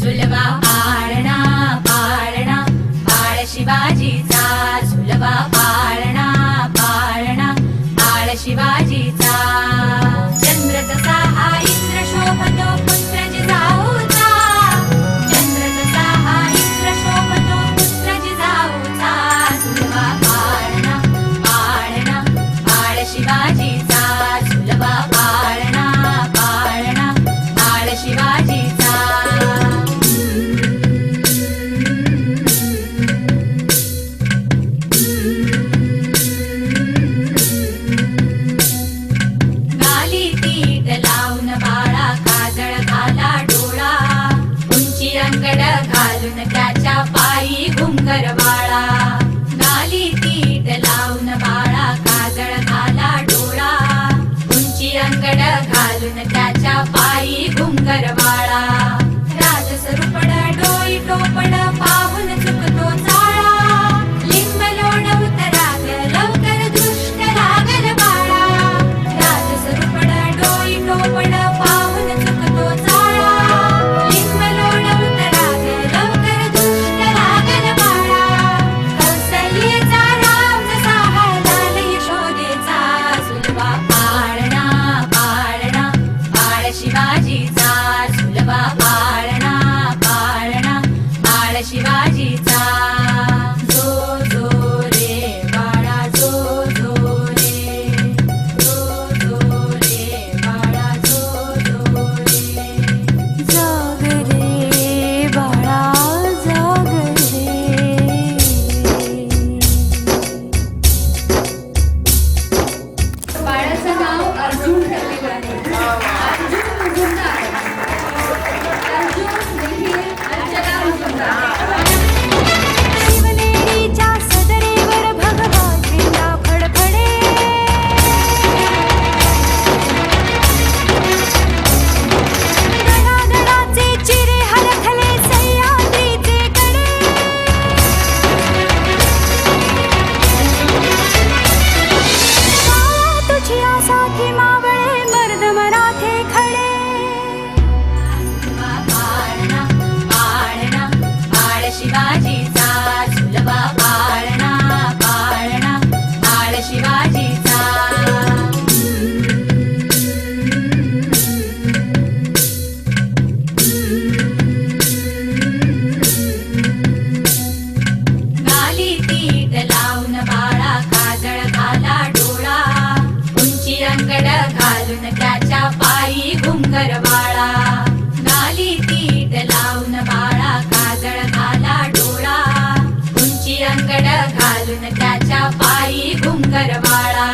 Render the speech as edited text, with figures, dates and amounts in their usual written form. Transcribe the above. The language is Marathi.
झुलवा पाळणा पाळणा बाळ शिवाजीचा, झुलवा पाळणा पाळणा बाळ शिवाजीचा. चंद्र जसा हा इंद्र शोभतो पुत्र जिजाऊचा, चंद्र जसा हा इंद्र शोभतो पुत्र जिजाऊचा. झुलवा पाळणा पाळणा बाळ शिवाजीचा, झुलवा पाळणा पाळणा बाळ शिवाजीचा. गाली तीट लावून बाळा काजळ घाला डोळा, उंची अंगड घालून त्याच्या पायी घुंगर बाळा. गाली तीट लावून बाळा काजळ घाला डोळा, उंची अंगड घालून त्याच्या पायी घुंगर बाळा. राजसरूपड डोई टोपड पाहून चुकतो चाळा, लिंब लोण उतराग लवकर दृष्ट लागल बाळा. राजसरूपड डोई टोपड पाहून चुकतो चाळा, लिंब लोण उतराग लवकर दृष्ट लागल बाळा. कौसल्येचा राम जसा लाल यशोदेचा, झुलवा पाळणा पाळणा बाळ शिवाजीचा, झुलवा पाळणा पाळणा बाळ शिवाजीचा. जो जो रे बाळा जो जो रे, जो जो रे बाळा जो जो रे. जाग रे बाळा जाग रे. बाळाचं नाव अर्जुन ठेवलेलं आहे. अर्जुन मुजुमदार. अर्जुन देखील अंजना मुजुमदार. शिवनेरीच्या सदरेवर भगवा झेंडा फडफडे. गडागडाचे चिरे हलखले सह्याद्रीचे कडे. काळा तुझी आसाथी मावळे मर्द मराठे खडे. झुलवा पाळणा पाळणा बाळ शिवाजीचा, झुलवा पाळणा पाळणा बाळ शिवाजीचा. गाली तीट लावून बाळा काजळ घाला डोळा, उंची अंगड घालून त्याच्या पायी घुंगर बाळा. गाली तीट लावून बाळा काजळ घाला डोळा, उंची अंगड घालून त्याच्या पायी घुंगर बाळा.